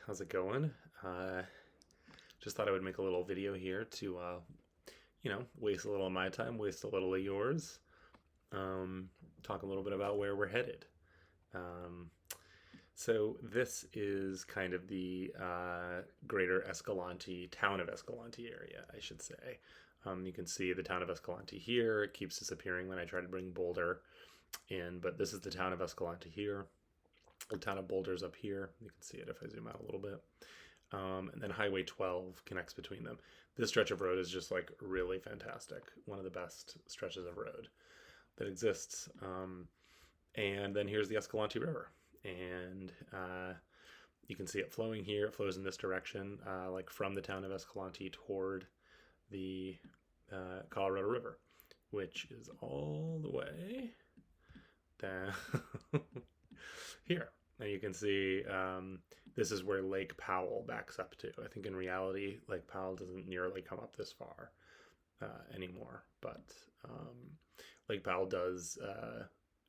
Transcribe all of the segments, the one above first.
How's it going? Just thought I would make a little video here to, waste a little of my time, waste a little of yours, um, talk a little bit about where we're headed. Um, so this is kind of the greater Escalante, town of Escalante area, I should say. You can see the town of Escalante here. It keeps disappearing when I try to bring Boulder in, but this is the town of Escalante here. The town of Boulder's up here. You can see it if I zoom out a little bit. And then Highway 12 connects between them. This stretch of road is just like really fantastic. One of the best stretches of road that exists. And then here's the Escalante River. And you can see it flowing here. It flows in this direction, like from the town of Escalante toward the Colorado River, which is all the way down here. And you can see this is where Lake Powell backs up to. I think in reality, Lake Powell doesn't nearly come up this far anymore, but Lake Powell does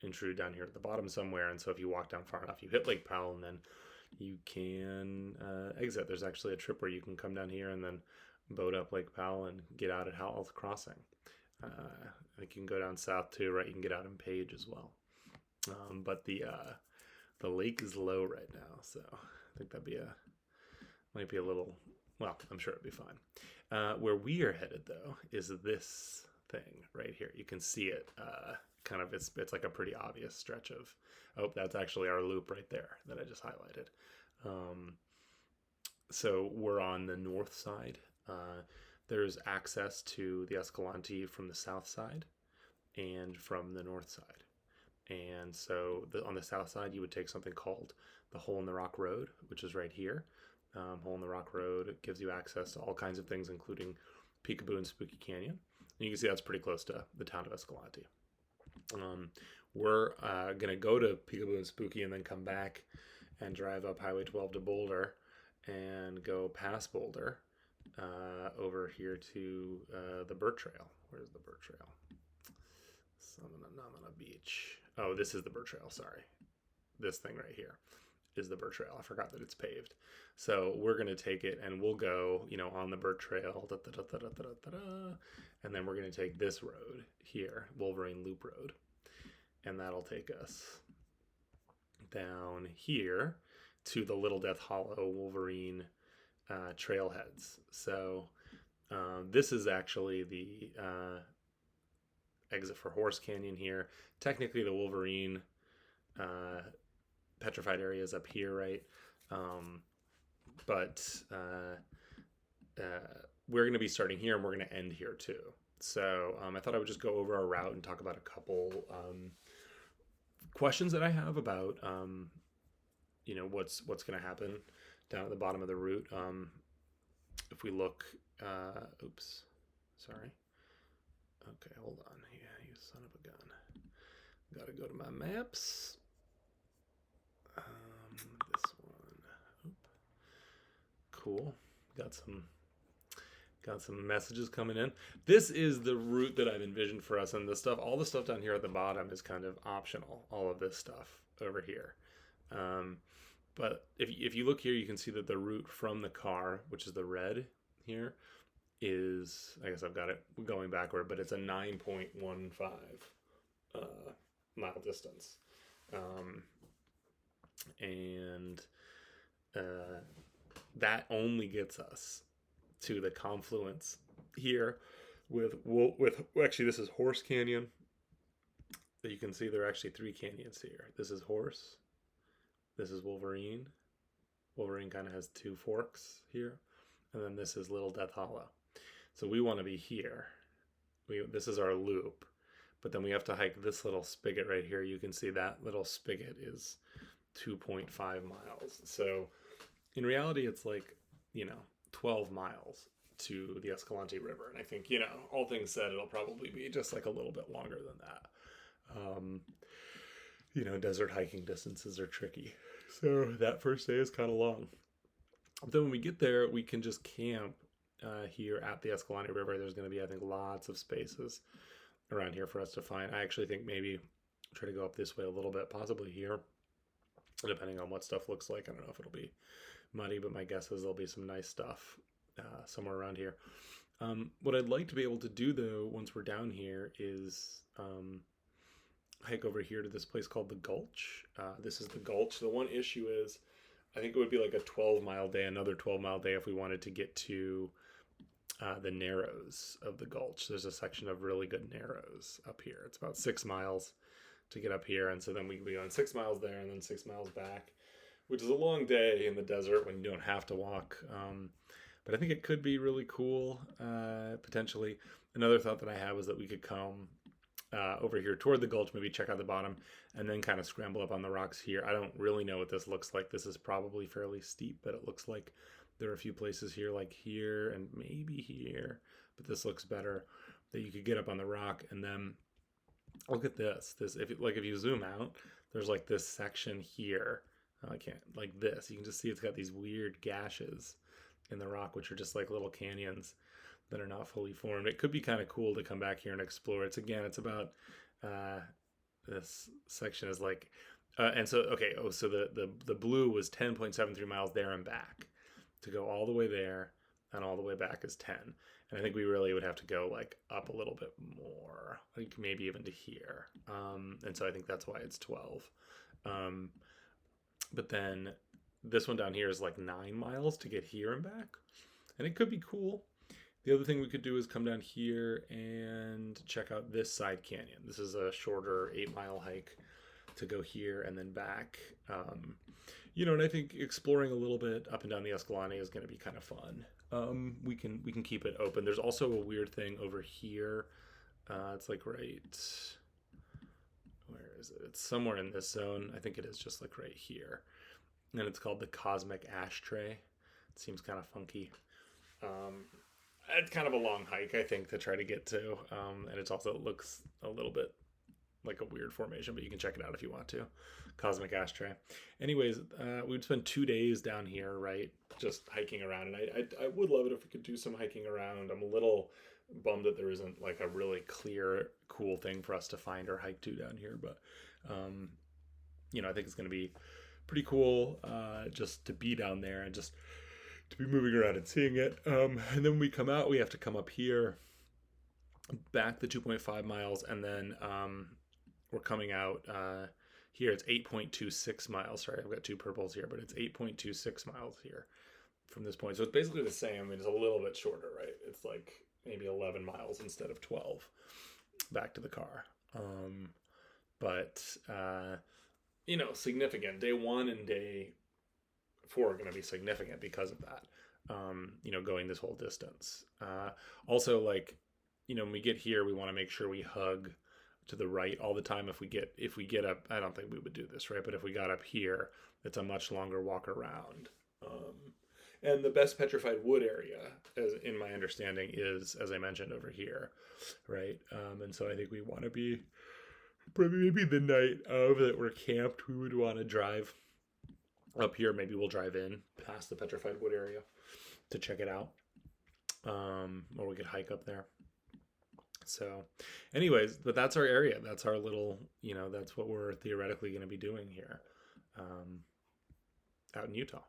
intrude down here at the bottom somewhere. And so if you walk down far enough, you hit Lake Powell, and then you can exit. There's actually a trip where you can come down here and then boat up Lake Powell and get out at Howell's Crossing. I think you can go down south too, right? You can get out in Page as well. But the lake is low right now, so I think might be a little, well, I'm sure it'd be fine. Where we are headed though is this thing right here. You can see it kind of, it's like a pretty obvious stretch of, oh, that's actually our loop right there that I just highlighted. So we're on the north side. There's access to the Escalante from the south side and from the north side. And so on the south side, you would take something called the Hole in the Rock Road, which is right here. Hole in the Rock Road gives you access to all kinds of things, including Peekaboo and Spooky Canyon. And you can see that's pretty close to the town of Escalante. We're going to go to Peekaboo and Spooky and then come back and drive up Highway 12 to Boulder and go past Boulder over here to the Burt Trail. Where's the Burt Trail? Namana Beach. Oh, this is the Burt Trail, sorry. This thing right here is the Burt Trail. I forgot that it's paved. So we're going to take it and we'll go, on the Burt Trail, and then we're going to take this road here, Wolverine Loop Road, and that'll take us down here to the Little Death Hollow Wolverine trailheads. So this is actually the exit for Horse Canyon here. Technically the Wolverine petrified area is up here, right? But we're going to be starting here and we're going to end here too. So I thought I would just go over our route and talk about a couple questions that I have about what's going to happen down at the bottom of the route. If we look, oops, sorry. Okay, hold on. Yeah, you son of a gun. Gotta go to my maps. This one. Oop. Cool. Got some messages coming in. This is the route that I've envisioned for us, and all the stuff down here at the bottom is kind of optional. All of this stuff over here. But if you look here, you can see that the route from the car, which is the red here, is, I guess I've got it going backward, but it's a 9.15 mile distance. And that only gets us to the confluence here with actually, this is Horse Canyon. You can see there are actually three canyons here. This is Horse. This is Wolverine. Wolverine kind of has two forks here. And then this is Little Death Hollow. So we want to be here. This is our loop. But then we have to hike this little spigot right here. You can see that little spigot is 2.5 miles. So in reality, it's like, 12 miles to the Escalante River. And I think, all things said, it'll probably be just like a little bit longer than that. Desert hiking distances are tricky. So that first day is kind of long. But then when we get there, we can just camp here at the Escalante River. There's going to be, I think, lots of spaces around here for us to find. I actually think maybe try to go up this way a little bit, possibly here, depending on what stuff looks like. I don't know if it'll be muddy, but my guess is there'll be some nice stuff somewhere around here. What I'd like to be able to do though, once we're down here, is hike over here to this place called the Gulch. This is the Gulch. The one issue is, I think it would be like a 12-mile day, another 12-mile day if we wanted to get to the Narrows of the Gulch. There's a section of really good narrows up here. It's about 6 miles to get up here, and so then we'd be going 6 miles there and then 6 miles back, which is a long day in the desert when you don't have to walk. But I think it could be really cool, potentially. Another thought that I had was that we could come over here toward the Gulch, maybe check out the bottom, and then kind of scramble up on the rocks here. I don't really know what this looks like. This is probably fairly steep, but it looks like there are a few places here, like here and maybe here, but this looks better, that you could get up on the rock. And then look at this. If you zoom out, there's like this section here. I can't, like this. You can just see it's got these weird gashes in the rock, which are just like little canyons that are not fully formed. It could be kind of cool to come back here and explore. It's about this section is like and so okay, so the blue was 10.73 miles there and back. To go all the way there and all the way back is 10. And I think we really would have to go like up a little bit more, like maybe even to here. And so I think that's why it's 12. But then this one down here is like 9 miles to get here and back. And it could be cool. The other thing we could do is come down here and check out this side canyon. This is a shorter 8-mile hike to go here and then back. And I think exploring a little bit up and down the Escalante is going to be kind of fun. We can keep it open. There's also a weird thing over here. It's like right, where is it? It's somewhere in this zone. I think it is just like right here. And it's called the Cosmic Ashtray. It seems kind of funky. It's kind of a long hike, I think, to try to get to. And it also looks a little bit like a weird formation, but you can check it out if you want to. Cosmic Ashtray. Anyways, we'd spend 2 days down here, right? Just hiking around. And I would love it if we could do some hiking around. I'm a little bummed that there isn't like a really clear, cool thing for us to find or hike to down here. But, I think it's going to be pretty cool just to be down there and just to be moving around and seeing it. And then when we come out, we have to come up here, back the 2.5 miles, and then we're coming out here. It's 8.26 miles. Sorry, I've got two purples here, but it's 8.26 miles here from this point. So it's basically the same. I mean, it's a little bit shorter, right? It's like maybe 11 miles instead of 12 back to the car. But significant. Day 1 and day 4 are going to be significant because of that. Going this whole distance. Also, when we get here, we want to make sure we hug to the right all the time. If we get up, I don't think we would do this, right? But if we got up here, it's a much longer walk around. And the best petrified wood area, as in my understanding, is, as I mentioned, over here, right? And so I think we want to be, maybe the night of that we're camped, we would want to drive up here. Maybe we'll drive in past the petrified wood area to check it out. Or we could hike up there. So anyways, but that's our area. That's our little, that's what we're theoretically going to be doing here out in Utah.